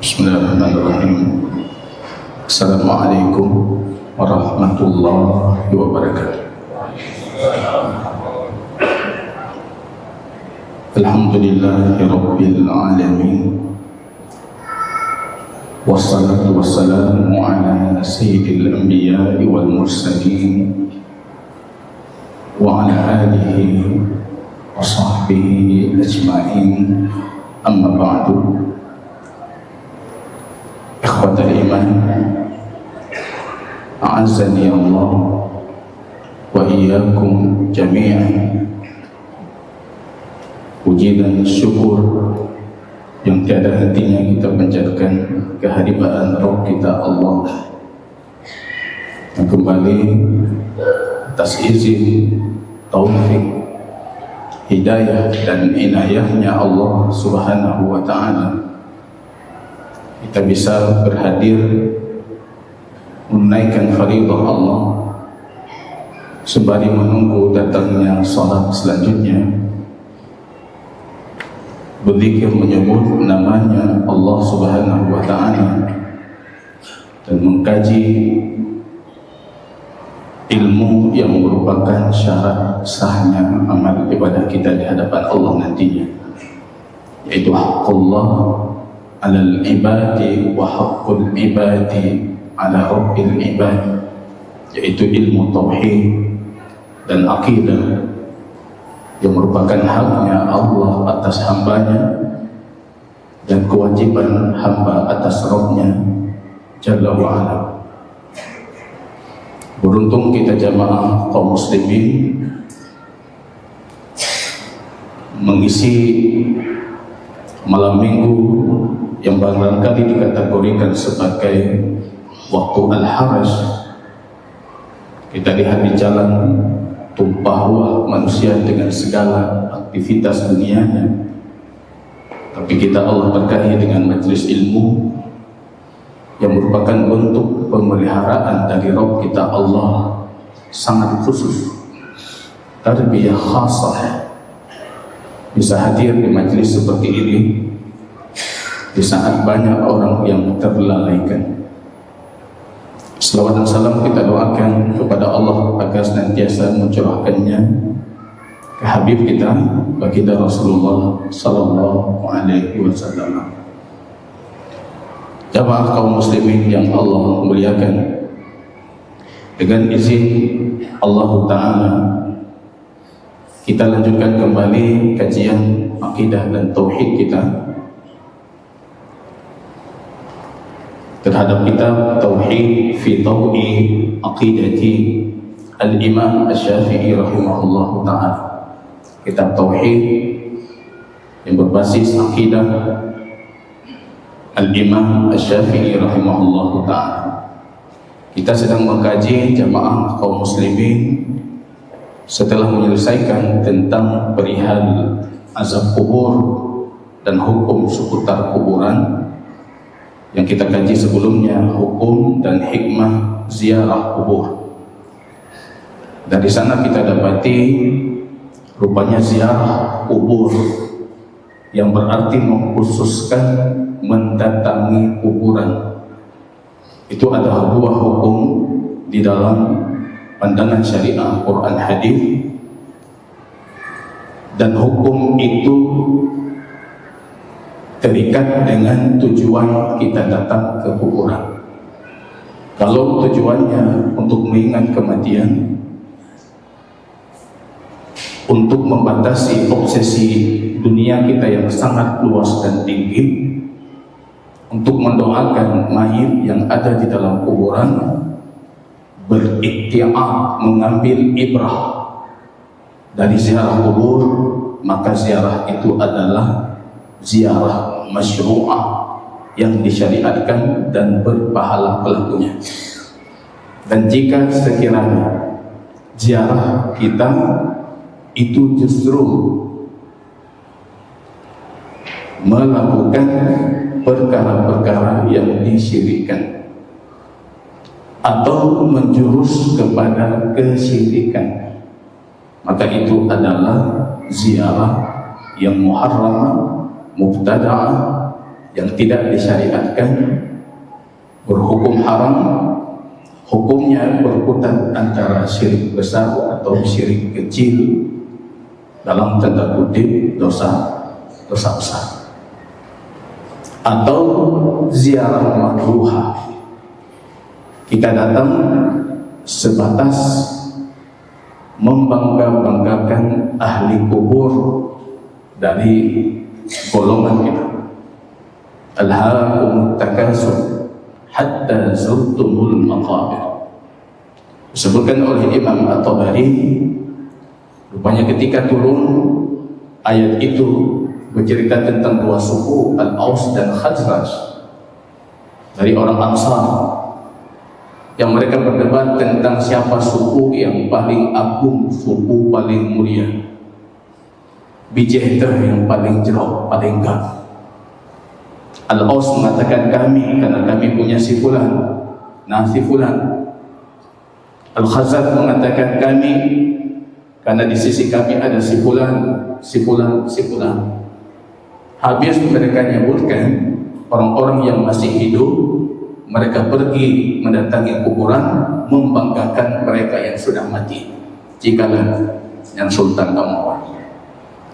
Bismillahirrahmanirrahim. Assalamualaikum warahmatullahi wabarakatuh. Alhamdulillahi rabbil alamin. Wassalatu wassalamu ala sayyidil anbiya'i wal mursalin wa ala alihi wa sahbihi ajma'in. Amma ba'du. Ikhwatal iman, a'azzani Allah wa iyyakum jami'an. Puji dan syukur yang tiada hentinya kita panjatkan kehadiran Rabb kita Allah, yang kembali atas izin, taufik, hidayah dan inayahnya Allah Subhanahu wa ta'ala kita bisa berhadir menunaikan faridah Allah sembari menunggu datangnya salat selanjutnya, berzikir menyebut namanya Allah Subhanahu wa ta'ala dan mengkaji ilmu yang merupakan syarat sahnya amal ibadah kita di hadapan Allah nantinya, yaitu haqqullah alal ibadi wa haqqul ibadi ala rabbil ibad, yaitu ilmu tauhid dan akidah yang merupakan haknya Allah atas hambanya dan kewajiban hamba atas Rabbnya Jalla wa'ala. Beruntung kita jamaah kaum muslimin mengisi malam minggu yang barangkali dikategorikan sebagai waktu al-haraj. Kita lihat di jalan tumpah ruah manusia dengan segala aktivitas dunianya, tapi kita Allah berkahi dengan majlis ilmu yang merupakan bentuk pemeliharaan dari Rabb kita Allah sangat khusus, tarbiyah khasah. Bisa hadir di majlis seperti ini di saat banyak orang yang terlalaikan. Selawat dan salam kita doakan kepada Allah agar senantiasa mencurahkannya ke Habib kita, baginda Rasulullah Sallallahu Alaihi Wasallam. Jamaah kaum muslimin yang Allah muliakan, dengan izin Allah Ta'ala kita lanjutkan kembali kajian akidah dan tauhid kita terhadap kitab Tauhid fi Tau'i Aqidati Al-Imam Asy-Syafi'i rahimahullahu ta'ala. Kitab Tauhid yang berbasis akidah Al-Imam Asy-Syafi'i rahimahullahu ta'ala. Kita sedang mengkaji jamaah kaum muslimin setelah menyelesaikan tentang perihal azab kubur dan hukum seputar kuburan. Yang kita kaji sebelumnya hukum dan hikmah ziarah kubur. Dari sana kita dapati rupanya ziarah kubur yang berarti mengkhususkan mendatangi kuburan itu adalah buah hukum di dalam pandangan syariah Quran hadis, dan hukum itu terikat dengan tujuan kita datang ke kuburan. Kalau tujuannya untuk mengingat kematian, untuk membatasi obsesi dunia kita yang sangat luas dan tinggi, untuk mendoakan mayit yang ada di dalam kuburan, beriktiar mengambil ibrah dari ziarah kubur, maka ziarah itu adalah ziarah masyru'ah yang disyariatkan dan berpahala pelakunya. Dan jika sekiranya ziarah kita itu justru melakukan perkara-perkara yang disyirikkan atau menjurus kepada kesyirikan, maka itu adalah ziarah yang muharram, mubtada'ah, yang tidak disyariatkan berhukum haram, hukumnya berputar antara syirik besar atau syirik kecil, dalam tanda kutip dosa besar, atau ziarah makruhah. Kita datang sebatas membangga-banggakan ahli kubur dari golongan kita. Alhaakumut takasur hatta zurtumul maqabir. Disebutkan oleh Imam At-Tabari, rupanya ketika turun ayat itu bercerita tentang dua suku, Al-Aus dan Khazraj, dari orang Ansar, yang mereka berdebat tentang siapa suku yang paling agung, suku paling mulia, bijih yang paling jerok, paling gagah. Al-Aus mengatakan kami, karena kami punya si fulan, nah si fulan. Al-Khazraj mengatakan kami, karena di sisi kami ada si fulan, si fulan, si fulan. Habis mereka nyebutkan orang-orang yang masih hidup, mereka pergi mendatangi kuburan, membanggakan mereka yang sudah mati. Jikalau yang sultan kamu awal,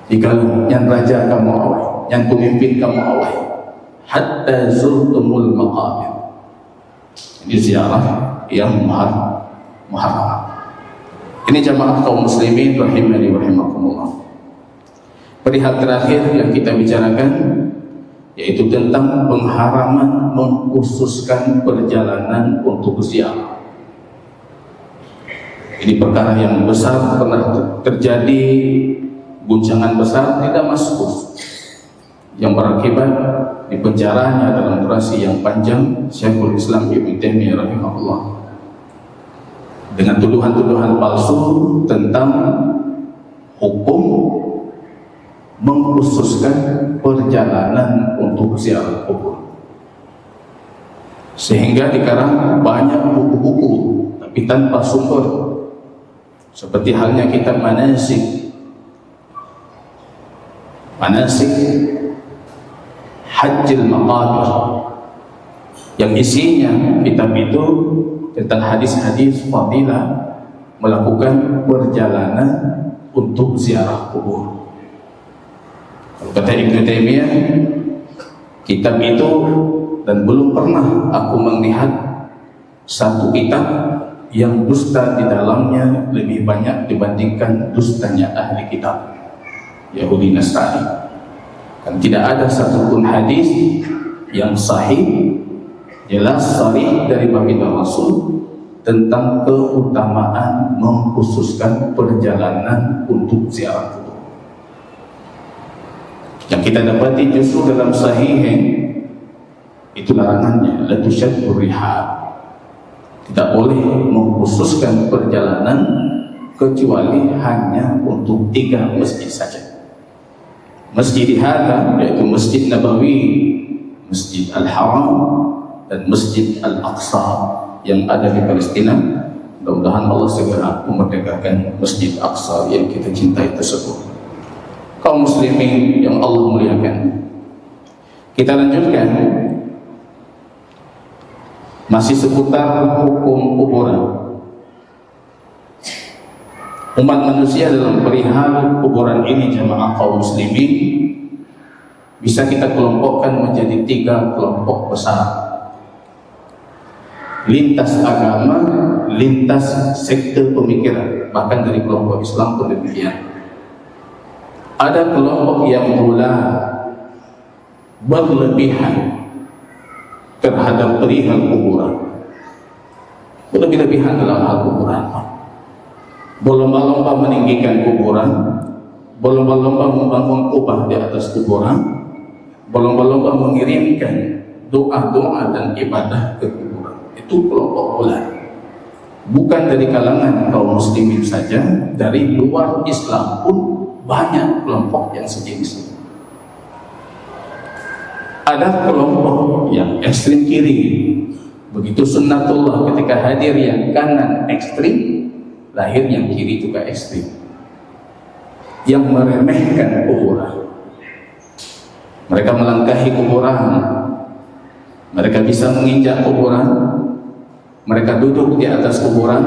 jikalau yang raja kamu awal, yang pemimpin kamu awal, hatta zurtumul maqabir. Ini ziarah yang muharram. Ini jamaah kaum muslimin rahimani rahimakumullah. Perihal terakhir yang kita bicarakan, yaitu tentang pengharaman mengkhususkan perjalanan untuk ziarah. Ini perkara yang besar, pernah terjadi guncangan besar di Damaskus yang berakibat dipenjaranya dalam durasi yang panjang Syekhul Islam Ibnu Taimiyah rahimahullah dengan tuduhan-tuduhan palsu tentang hukum mengkhususkan perjalanan untuk ziarah kubur, sehingga dikarang banyak buku-buku tapi tanpa sumber, seperti halnya kitab manasik Hajjil Maqabir, yang isinya kitab itu tentang hadis-hadis fadilah melakukan perjalanan untuk ziarah kubur. Kata Ibnu Taimiyah, kitab itu, dan belum pernah aku melihat satu kitab yang dusta di dalamnya lebih banyak dibandingkan dustanya ahli kitab Yahudi Nasrani. Dan tidak ada satupun hadis yang sahih, jelas sahih dari baginda Rasul tentang keutamaan mengkhususkan perjalanan untuk ziarah kubur. Yang kita dapati justru dalam Sahihain itu larangannya, la tusyaddur rihal, tidak boleh mengkhususkan perjalanan kecuali hanya untuk 3 masjid saja. Masjid hadza, yaitu Masjid Nabawi, Masjid Al-Haram, dan Masjid Al-Aqsa yang ada di Palestina. Mudah-mudahan Allah segera memerdekakan Masjid Aqsa yang kita cintai tersebut. Kaum muslimin yang Allah muliakan, kita lanjutkan masih seputar hukum kuburan. Umat manusia dalam perihal kuburan ini, jamaah kaum muslimin, bisa kita kelompokkan menjadi 3 kelompok besar: lintas agama, lintas sekte pemikiran, bahkan dari kelompok Islam pun demikian. Ada kelompok yang berlebihan terhadap perihal kuburan, berlebih-lebihan dalam hal kuburan, berlomba-lomba meninggikan kuburan, berlomba-lomba membangun kubah di atas kuburan, berlomba-lomba mengirimkan doa-doa dan ibadah ke kuburan. Itu kelompok bulan. Bukan dari kalangan kaum muslimin saja, dari luar Islam pun banyak kelompok yang sejenis ini. Ada kelompok yang ekstrim kiri, begitu sunnatullah ketika hadir yang kanan ekstrim, lahir yang kiri juga ekstrim, yang meremehkan kuburan. Mereka melangkahi kuburan, mereka bisa menginjak kuburan, mereka duduk di atas kuburan.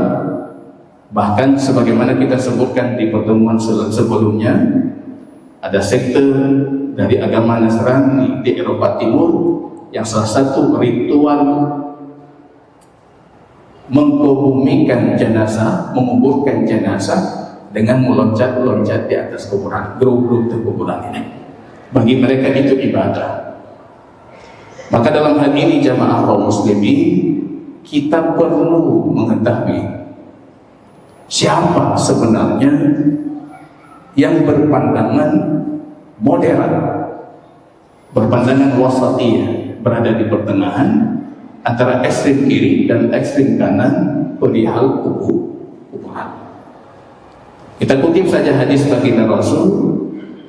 Bahkan sebagaimana kita sebutkan di pertemuan sebelumnya, ada sekte dari agama Nasrani di Eropa Timur yang salah satu ritual mengkubumikan jenazah, menguburkan jenazah dengan meloncat-loncat di atas kuburan, grup-grup di kuburan ini. Bagi mereka itu ibadah. Maka dalam hal ini jamaah kaum muslimin, kita perlu mengetahui siapa sebenarnya yang berpandangan moderat, berpandangan wasatiyah, berada di pertengahan antara ekstrem kiri dan ekstrem kanan perihal kuburan. Kita kutip saja hadis baginda Rasul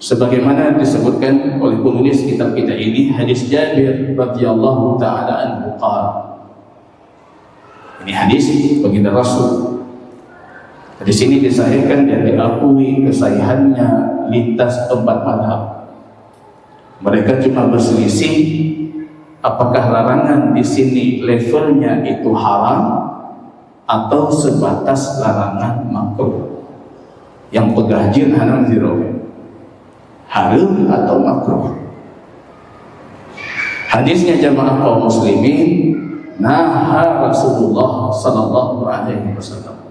sebagaimana disebutkan oleh penulis kitab kita ini, hadis Jabir radhiyallahu taala anhu qala. Ini hadis baginda Rasul. Di sini disahihkan dan diakui kesahihannya lintas empat mazhab. Mereka cuma berselisih apakah larangan di sini levelnya itu haram atau sebatas larangan makruh. Yang pegajin haram zero, haram atau makruh. Hadisnya jamaah kaum muslimin, naha Rasulullah sallallahu alaihi wasallam.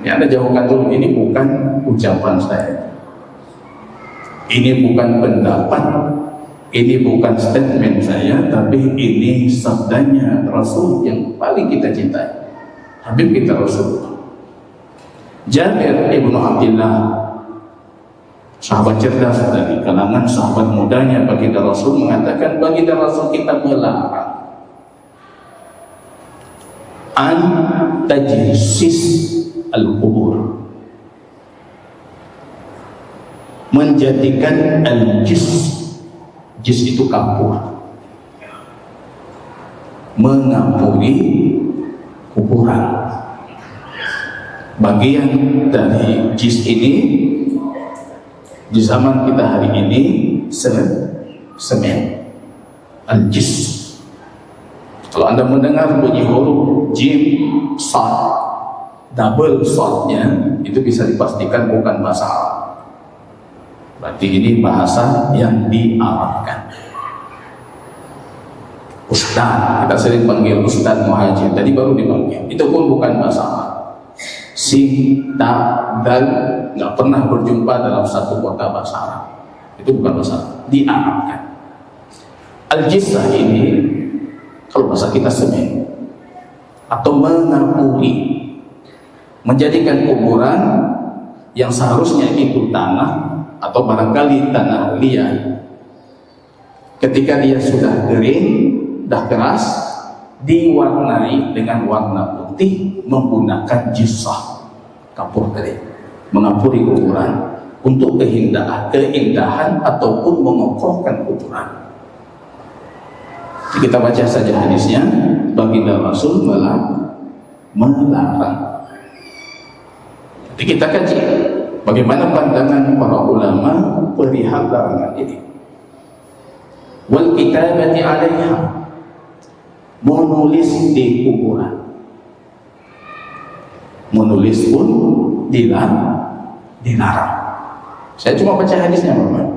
Ini Anda jauhkan dulu, ini bukan ucapan saya, ini bukan pendapat, ini bukan statement saya, tapi ini sabdanya Rasul yang paling kita cintai, Habib kita Rasulullah. Jabir ibnu Abdillah, sahabat cerdas dari kalangan sahabat mudanya baginda Rasul, mengatakan baginda Rasul kita melarang an tajsis al-kubur, menjadikan al-jis, jis itu kapur, mengampuni kuburan. Bagian dari jis ini di zaman kita hari ini semen, al-jis. Kalau Anda mendengar bunyi huruf jim, sad, double shotnya itu bisa dipastikan bukan bahasa Arab. Berarti ini bahasa yang diarabkan. Ustaz, kita sering panggil Ustaz Muhajir, tadi baru dipanggil, itu pun bukan bahasa Arab. Sin, ta, dal nggak pernah berjumpa dalam satu kota bahasa Arab. Itu bukan bahasa Arab, diarabkan. Al-jisah ini kalau bahasa kita semen atau mengapuri, menjadikan kuburan yang seharusnya itu tanah atau barangkali tanah liat, ketika dia sudah kering, dah keras, diwarnai dengan warna putih menggunakan jisah, kapur tadi, mengampuri kuburan untuk keindahan ataupun mengokohkan kuburan. Kita baca saja hadisnya, baginda Rasul melarang. Jadi kita kaji bagaimana pandangan para ulama perihal larangan ini. Wal kitabati 'alaiha, menulis di kuburan. Menulis pun dilarang. Saya cuma baca hadisnya, Bapak.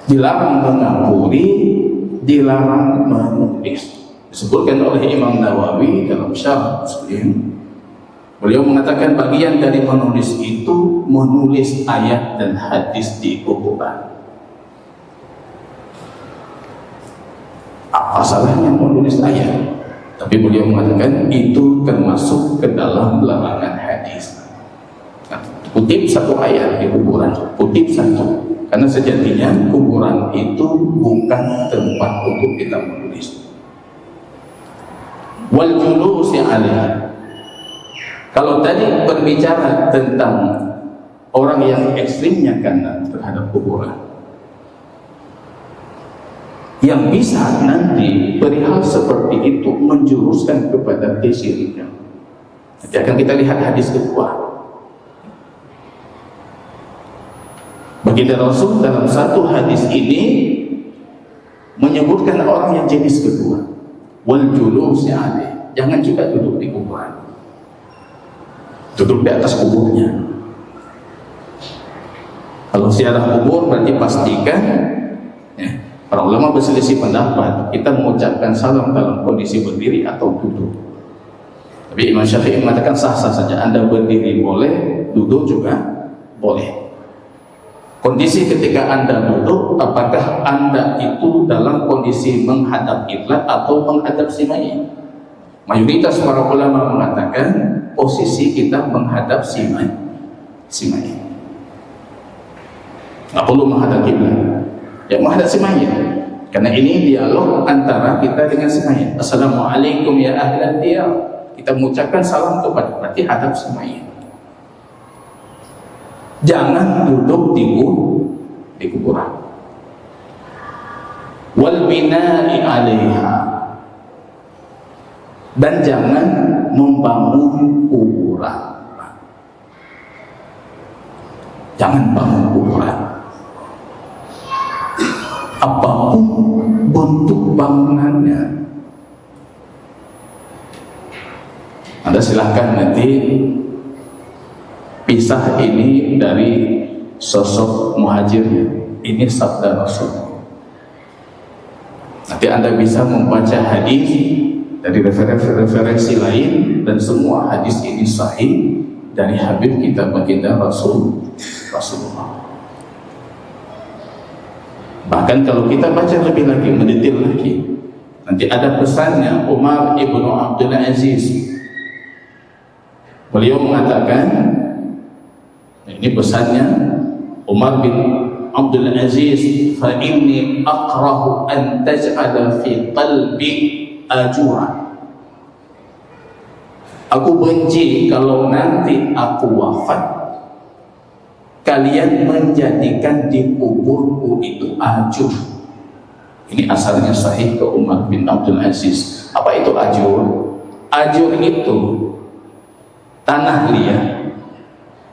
Dilarang mengampuri, dilarang menulis. Disebutkan oleh Imam Nawawi dalam Syarh Muslim. Beliau mengatakan bagian dari menulis itu menulis ayat dan hadis di kuburan. Apa salahnya menulis ayat? Tapi beliau mengatakan itu termasuk ke dalam larangan hadis. Nah, kutip satu ayat di kuburan, kutip satu. Karena sejatinya kuburan itu bukan tempat untuk kita menulis. Wal julusi 'alaiha. Kalau tadi berbicara tentang orang yang ekstrimnya kanan terhadap kuburan, yang bisa nanti perihal seperti itu menjuruskan kepada kesyirikan. Nanti akan kita lihat hadis kedua. Baginda Rasul dalam satu hadis ini menyebutkan orang yang jenis kedua, wal julusi alaih, jangan juga duduk di kuburan, duduk di atas kuburnya. Kalau ziarah kubur berarti pastikan, ya, para ulama berselisih pendapat, kita mengucapkan salam dalam kondisi berdiri atau duduk. Tapi Imam Syafi'i mengatakan sah-sah saja, Anda berdiri boleh, duduk juga boleh. Kondisi ketika Anda duduk, apakah Anda itu dalam kondisi menghadap kiblat atau menghadap si mayit? Mayoritas para ulama mengatakan posisi kita menghadap si mayit. Nggak perlu menghadap kiblat, ya menghadap si mayit. Karena ini dialog antara kita dengan si mayit. Assalamualaikum ya ahlan diyar. Kita mengucapkan salam kepada, berarti hadap si mayit. Jangan duduk di kuburan. Wal bina'i 'alaiha, dan jangan membangun kuburan. Jangan bangun kuburan. Apapun bentuk bangunannya, Anda silahkan nanti pisah ini dari sosok muhajirnya. Ini sabda Rasul. Nanti Anda bisa membaca hadis dari referensi lain, dan semua hadis ini sahih dari Habib kita baginda Rasulullah. Bahkan kalau kita baca lebih lagi, mendetail lagi, nanti ada pesannya Umar ibnu Abdul Aziz. Beliau mengatakan, ini pesannya Umar bin Abdul Aziz, fa inni akrahu an taj'ala fi qalbi ajuran. Aku benci kalau nanti aku wafat, kalian menjadikan di kuburku itu ajur. Ini asalnya sahih ke Umar bin Abdul Aziz. Apa itu ajur? Ajur itu tanah liat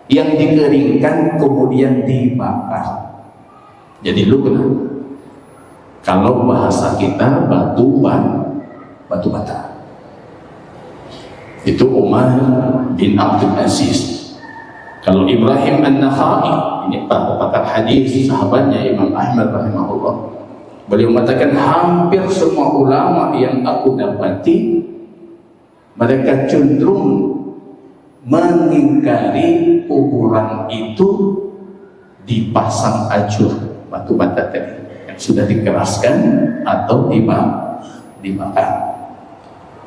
yang dikeringkan kemudian dibakar. Jadi lupa, kalau bahasa kita batu bata. Itu Umar bin Abdul Aziz. Kalau Ibrahim An-Nakhai, ini pakar hadis, sahabatnya Imam Ahmad rahimahullah, beliau mengatakan hampir semua ulama yang aku dapati, mereka cenderung mengingkari kuburan itu dipasang ajur, batu bata tadi yang sudah dikeraskan atau dibakar.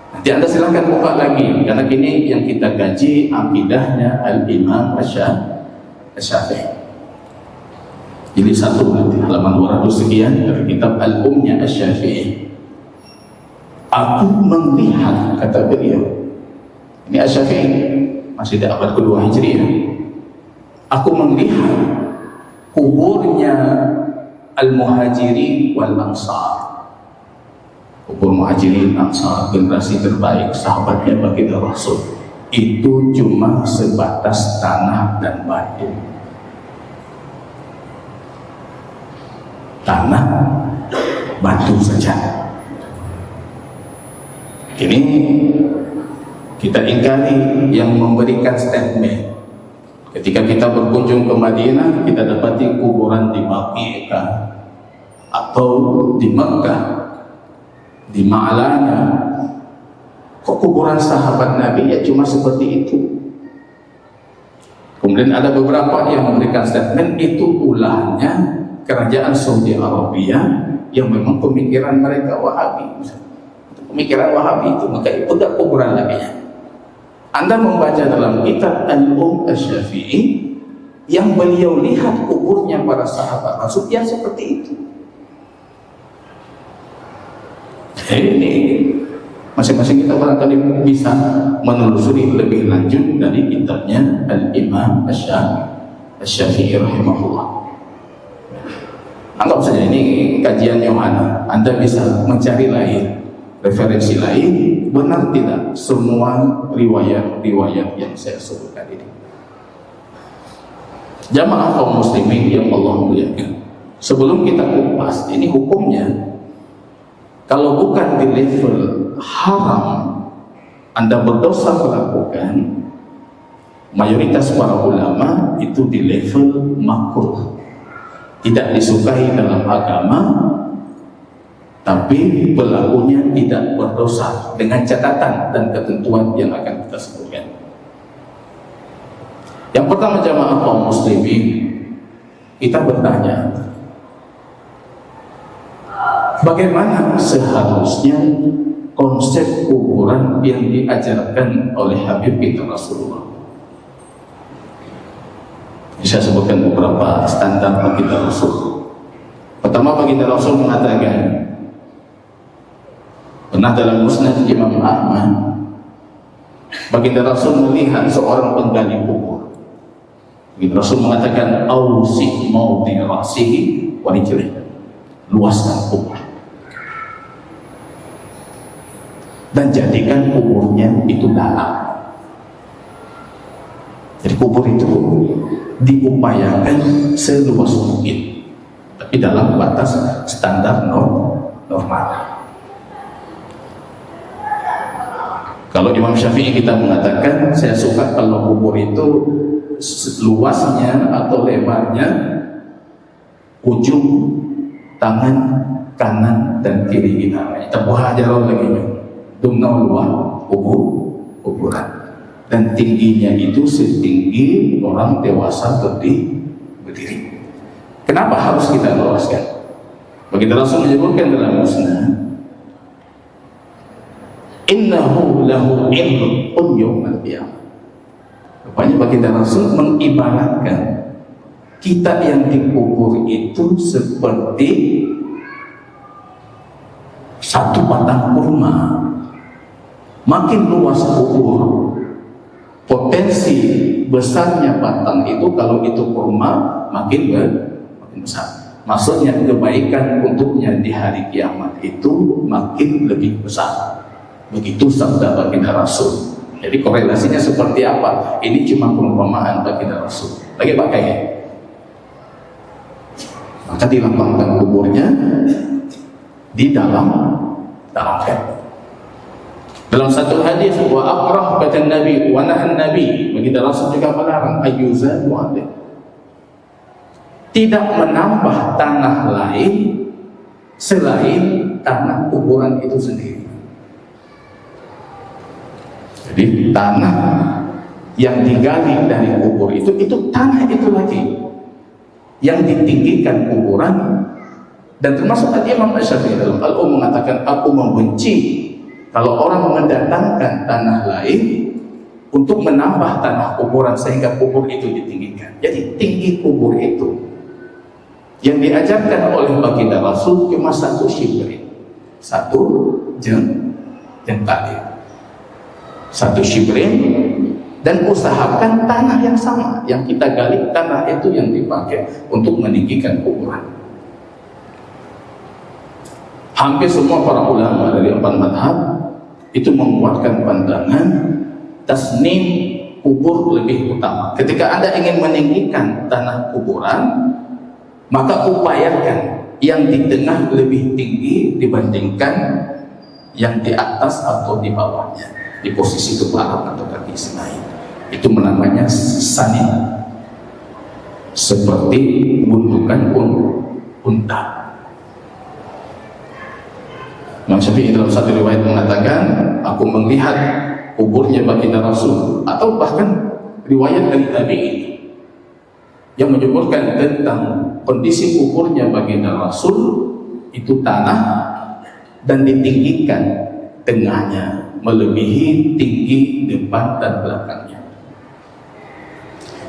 Nanti Anda silahkan buka lagi, karena kini yang kita gaji akidahnya Al-Imam Asy-Syafi'i. Ini satu nanti halaman 200 sekian dari kitab Al-Umnya Asy-Syafi'i. Aku melihat, kata beliau, ini Asy-Syafi'i masih di abad kedua Hijriah, aku melihat kuburnya Al-Muhajirin wal Ansar, kubur Muhajirin Ansar, generasi terbaik sahabatnya baginda Rasul, itu cuma sebatas tanah dan batu. Tanah, batu saja. Ini kita ingkari yang memberikan statement. Ketika kita berkunjung ke Madinah, kita dapati kuburan di Baqi'ah atau di Mekah, di Ma'lanya. Kok kuburan sahabat Nabi ya cuma seperti itu? Kemudian ada beberapa yang memberikan statement itu ulahnya kerajaan Saudi Arabia yang memang pemikiran mereka Wahabi. Pemikiran Wahabi itu, maka itu tidak kuburan Nabi. Anda membaca dalam kitab Al-Um Asy-Syafi'i yang beliau lihat kuburnya para sahabat Rasul yang seperti itu. Ini masing-masing kita barangkali bisa menelusuri lebih lanjut dari kitabnya Al-Imam Asy-Syafi'i rahimahullah. Anggap saja ini kajian Yohana, Anda bisa mencari lain, referensi lain. Benar tidak semua riwayat-riwayat yang saya sebutkan ini? Jamaah kaum muslimin yang Allah muliakan, sebelum kita kupas ini hukumnya, kalau bukan di level haram Anda berdosa melakukan, mayoritas para ulama itu di level makruh, tidak disukai dalam agama, tapi pelakunya tidak berdosa dengan catatan dan ketentuan yang akan kita sebutkan. Yang pertama, jamaah kaum muslimin, kita bertanya, bagaimana seharusnya konsep kuburan yang diajarkan oleh Habib kita Rasulullah? Saya sebutkan beberapa standar baginda Rasul. Pertama, baginda Rasul mengatakan, pernah dalam musnad Imam Ahmad, baginda Rasul melihat seorang penggali kubur. Baginda Rasul mengatakan, "Ausi maudhi ra'sihi wa rijlihi." Luaskan kubur dan jadikan kuburnya itu dalam. Jadi kubur itu diupayakan seluas mungkin, tapi dalam batas standar normal. Kalau Imam Syafi'i kita mengatakan, saya suka kalau kubur itu luasnya atau lebarnya ujung tangan kanan dan kiri kita. Tabuha jarang lagi dumnau luar kuburan, dan tingginya itu setinggi orang dewasa berdiri. Kenapa harus kita luaskan? Baginda Rasul menyebutkan dalam musnad, innahu lahu ilmun yawmal qiyamah. Rupanya baginda Rasul mengibaratkan kita yang dikubur itu seperti satu batang kurma. Makin luas kubur, potensi besarnya batang itu, kalau itu kurma, makin besar. Maksudnya kebaikan untuknya di hari kiamat itu makin lebih besar. Begitu sabda baginda Rasul. Jadi korelasinya seperti apa? Ini cuma perumpamaan baginda Rasul. Lagi pakai. Maka dilapangkan kuburnya di dalam kan. Dalam satu hadis, wa akrah kata Nabi wa nahan Nabi, baginda Rasul juga melarang ayyuzadu alaihi, tidak menambah tanah lain selain tanah kuburan itu sendiri. Jadi tanah yang digali dari kubur itu tanah itu lagi yang ditinggikan kuburan. Dan termasuk Imam Syafi'i dalam Al-Um mengatakan, aku membenci kalau orang mendatangkan tanah lain untuk menambah tanah kuburan sehingga kubur itu ditinggikan. Jadi tinggi kubur itu yang diajarkan oleh baginda Rasul cuma satu shibrin, satu jengkal, satu shibrin, dan usahakan tanah yang sama yang kita gali, tanah itu yang dipakai untuk meninggikan kuburan. Hampir semua para ulama dari 4 madhab itu menguatkan pandangan tasnim kubur lebih utama. Ketika Anda ingin meninggikan tanah kuburan, maka upayakan yang di tengah lebih tinggi dibandingkan yang di atas atau di bawahnya, di posisi kepala atau kaki selain. Itu namanya sanin, seperti gundukan unta. Imam Syafi'i dalam satu riwayat mengatakan, aku melihat kuburnya baginda Rasul, atau bahkan riwayat dari tabi'in yang menyebutkan tentang kondisi kuburnya baginda Rasul itu tanah dan ditinggikan tengahnya melebihi tinggi depan dan belakangnya.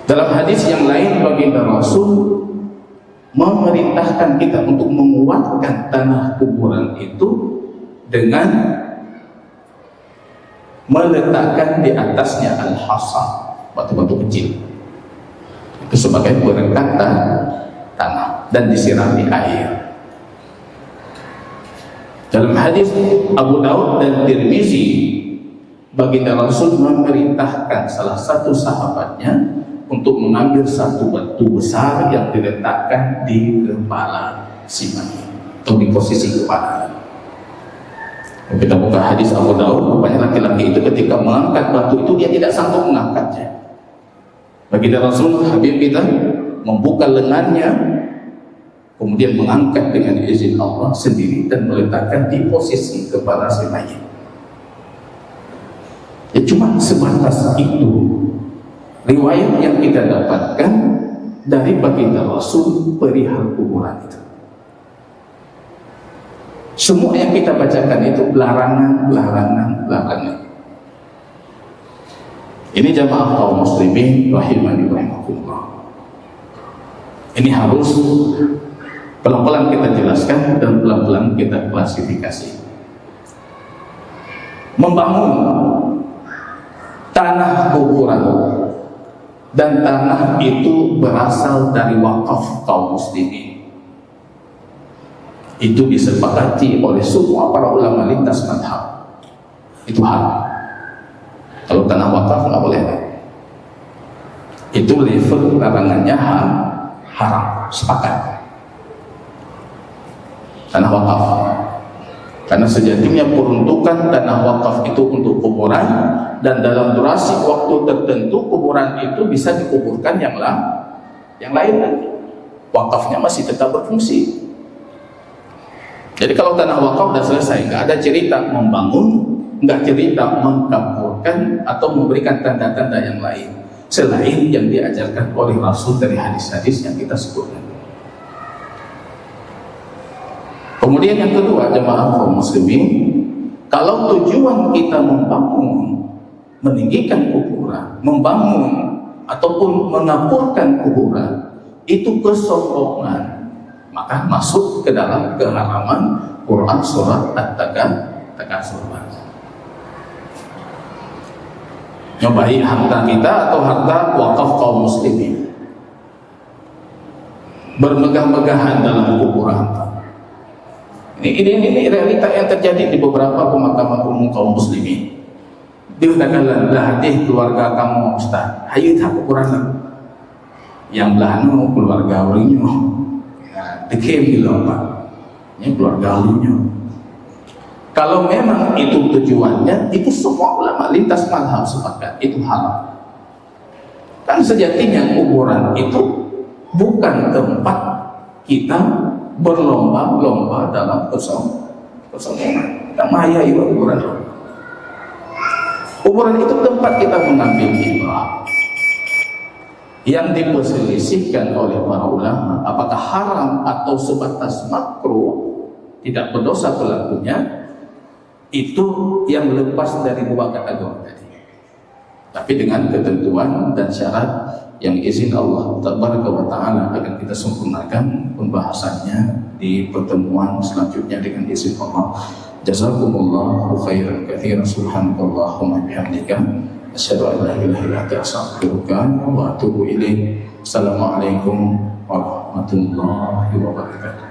Dalam hadis yang lain, baginda Rasul memerintahkan kita untuk menguatkan tanah kuburan itu dengan meletakkan di atasnya al-hasa, batu-batu kecil, itu sebagai perekat tanah, dan disirami air. Dalam hadis Abu Daud dan Tirmizi, baginda Rasul memerintahkan salah satu sahabatnya untuk mengambil satu batu besar yang diletakkan di kepala si mayit atau di posisi kepala. Kita buka hadis Abu Daud, rupanya laki-laki itu ketika mengangkat batu itu dia tidak sanggup mengangkatnya. Baginda Rasul Habib kita membuka lengannya, kemudian mengangkat dengan izin Allah sendiri dan meletakkan di posisi kepala si mayit. Ya cuma sebatas itu riwayat yang kita dapatkan dari baginda Rasul perihal kuburan itu. Semua yang kita bacakan itu larangan. Ini jamaah kaum muslimin rahimani rahimakumullah. Ini harus pelan-pelan kita jelaskan dan pelan-pelan kita klasifikasi. Membangun tanah kuburan dan tanah itu berasal dari wakaf kaum muslimin. Itu disepakati oleh semua para ulama lintas mazhab. Itu haram. Kalau tanah wakaf nggak boleh. Itu level larangannya haram. Sepakat. Tanah wakaf. Karena sejatinya peruntukan tanah wakaf itu untuk kuburan, dan dalam durasi waktu tertentu kuburan itu bisa dikuburkan yang lain nanti. Wakafnya masih tetap berfungsi. Jadi kalau tanah wakaf sudah selesai, nggak ada cerita membangun, nggak cerita mengkaburkan atau memberikan tanda-tanda yang lain selain yang diajarkan oleh Rasul dari hadis-hadis yang kita sebutkan. Kemudian yang kedua, jemaah kaum muslimin, kalau tujuan kita membangun, meninggikan kuburan, membangun ataupun mengaburkan kuburan itu kesombongan, maka masuk ke dalam keharaman Quran surat At-Takasur. Baik harta kita atau harta wakaf kaum muslimin, bermegah-megahan dalam kuburan. Ini realita yang terjadi di beberapa pemakaman umum kaum muslimin. Dia katakan, lah hadih keluarga kamu Ustaz, hayu tak kuburan yang belanu keluarga orangnya. Dekem bilang Pak, ini keluarga alunya. Kalau memang itu tujuannya, itu semua ulama lintas mazhab sepakat itu haram. Kan sejatinya kuburan itu bukan tempat kita berlomba-lomba dalam kesombongan. Kita mayai kuburan. Kuburan itu tempat kita mengambil ibrah. Yang diperselisihkan oleh para ulama apakah haram atau sebatas makruh, tidak berdosa pelakunya, itu yang lepas dari dua kategori tadi, tapi dengan ketentuan dan syarat yang izin Allah Tabaraka wa Ta'ala akan kita sempurnakan pembahasannya di pertemuan selanjutnya dengan izin Allah. Jazakumullahu khairan katsiran, subhanakallahumma bihamdika asyhadu an la ilaha illa anta astaghfiruka wa atubu ilaik. Assalamualaikum warahmatullahi wabarakatuh.